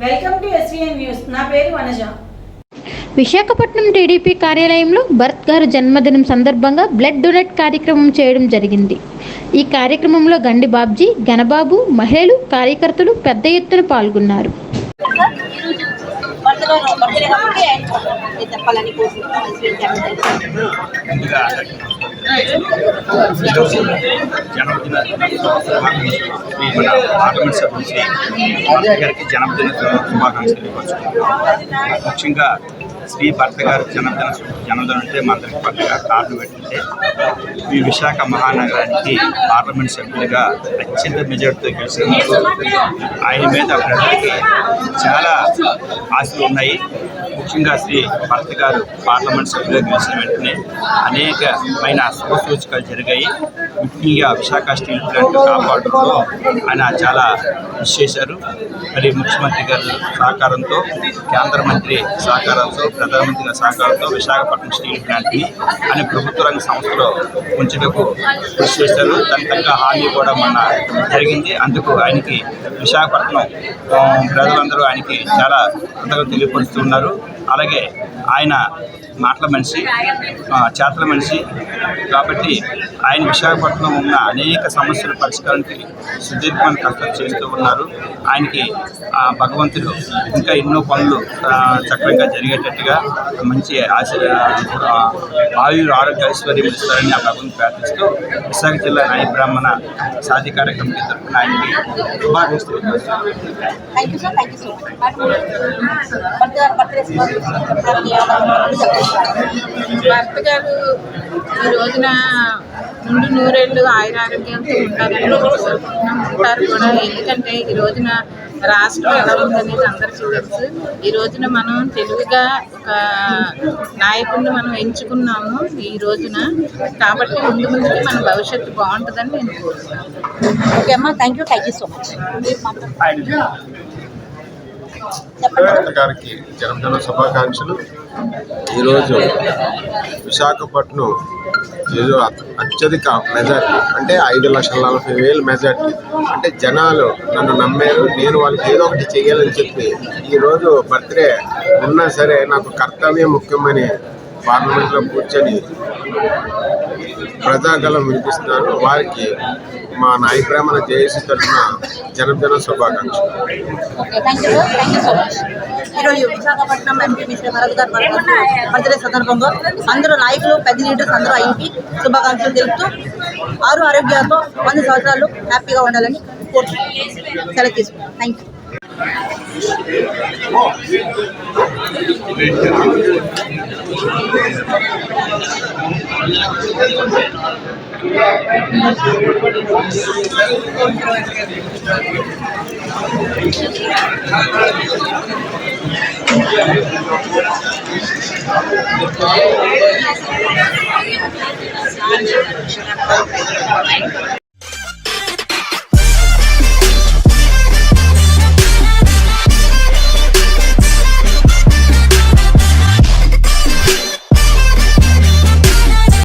Welcome to SVN news. నా పేరు Vanaja. Visakhapatnam TDP కార్యాలయంలో భరత్ గారి జన్మదినం సందర్భంగా బ్లడ్ డొనేట్ కార్యక్రమం చేయడం జరిగింది. ఈ కార్యక్రమంలో గండి బాబ్జీ, గణబాబు, మహిళలు, కార్యకర్తలు పెద్ద ఎత్తున పాల్గొన్నారు. జన్మదిన శుభాకాంక్షలు. ముఖ్యంగా శ్రీ భరత్ గారి జన్మదినం అంటే మా అందరికి పండుగ. కారణం ఏంటంటే ఈ విశాఖ మహానగరానికి పార్లమెంట్ సభ్యులుగా అత్యంత మెజార్టీతో గెలిచినందుకు ఆయన మీద ప్రజలకి చాలా ఆశలు ఉన్నాయి. ముఖ్యంగా శ్రీ భరత్ గారు పార్లమెంట్ సభ్యులుగా గెలిచిన వెంటనే అనేకమైన శుభ సూచకాలు జరిగాయి. ముఖ్యంగా విశాఖ స్టీల్ ప్లాంట్ కాపాడులో ఆయన చాలా కృషి చేశారు. మరి ముఖ్యమంత్రి గారి సహకారంతో, కేంద్ర మంత్రి సహకారంతో, ప్రధానమంత్రి గారి సహకారంతో విశాఖపట్నం స్టీల్ ప్లాంట్ని అనే ప్రభుత్వ రంగ సంస్థలో ఉంచుటకు కృషి చేశారు. దాని తగ్గ హామీ కూడా మొన్న జరిగింది. అందుకు ఆయనకి విశాఖపట్నం ప్రజలందరూ ఆయనకి చాలా అంతగా తెలియపరుస్తున్నారు. అలాగే ఆయన మాటల మనిషి, చేతల మనిషి కాబట్టి ఆయన విశాఖపట్నంలో ఉన్న అనేక సమస్యల పరిష్కారానికి సుదీర్ఘమైన కష్టాలు చేస్తూ ఉన్నారు. ఆయనకి భగవంతుడు ఇంకా ఎన్నో పనులు చక్కగా జరిగేటట్టుగా మంచి ఆయుర ఆరోగ్య ఐశ్వర్యం ఇస్తారని ఆ భగవంతుని ప్రార్థిస్తూ విశాఖ జిల్లా నాయ బ్రాహ్మణ సాధికార కమిటీ తరఫున ఆయనకి శుభాకాంక్షలు. భర్త గారు ఈ రోజున ముందు నూరేళ్ళు ఆయురారోగ్యంతో ఉంటారు కూడా. ఎందుకంటే ఈ రోజున రాష్ట్రం ఎలా ఉందనేది అందరికీ తెలుసు. ఈ రోజున మనం తెలుగుగా ఒక నాయకుడిని మనం ఎంచుకున్నాము ఈ రోజున. కాబట్టి ముందుకి మన భవిష్యత్తు బాగుంటుందని నేను కోరుతున్నాను. ఓకే అమ్మా, thank you so much. Bharat గారికి జన్మదిన శుభాకాంక్షలు. ఈరోజు విశాఖపట్నం ఏదో అత్యధిక మెజార్టీ అంటే 5,40,000 మెజార్టీ అంటే జనాలు నన్ను నమ్మారు. నేను వాళ్ళకి ఏదో ఒకటి చేయాలని చెప్పి ఈరోజు బర్త్డే ఉన్నా సరే నాకు కర్తవ్యం ముఖ్యమని పార్లమెంట్లో కూర్చొని ప్రజాగలం వినిపిస్తున్నారు. వారికి మా నాయ బ్రాహ్మణ జేఏసీ తరఫున జన్మదిన శుభాకాంక్షలు. ఈరోజు విశాఖపట్నం ఎంపీ మిస్టర్ భరత్ గారు బర్త్డే సందర్భంగా అందరూ నాయకులు, పెద్ద లీడర్స్ అందరూ ఆయనకి శుభాకాంక్షలు తెలుపుతూ ఆరు ఆరోగ్యాలతో 100 సంవత్సరాలు హ్యాపీగా ఉండాలని కోరుతున్నాను. సెలవు తీసుకున్నాను. Thank you.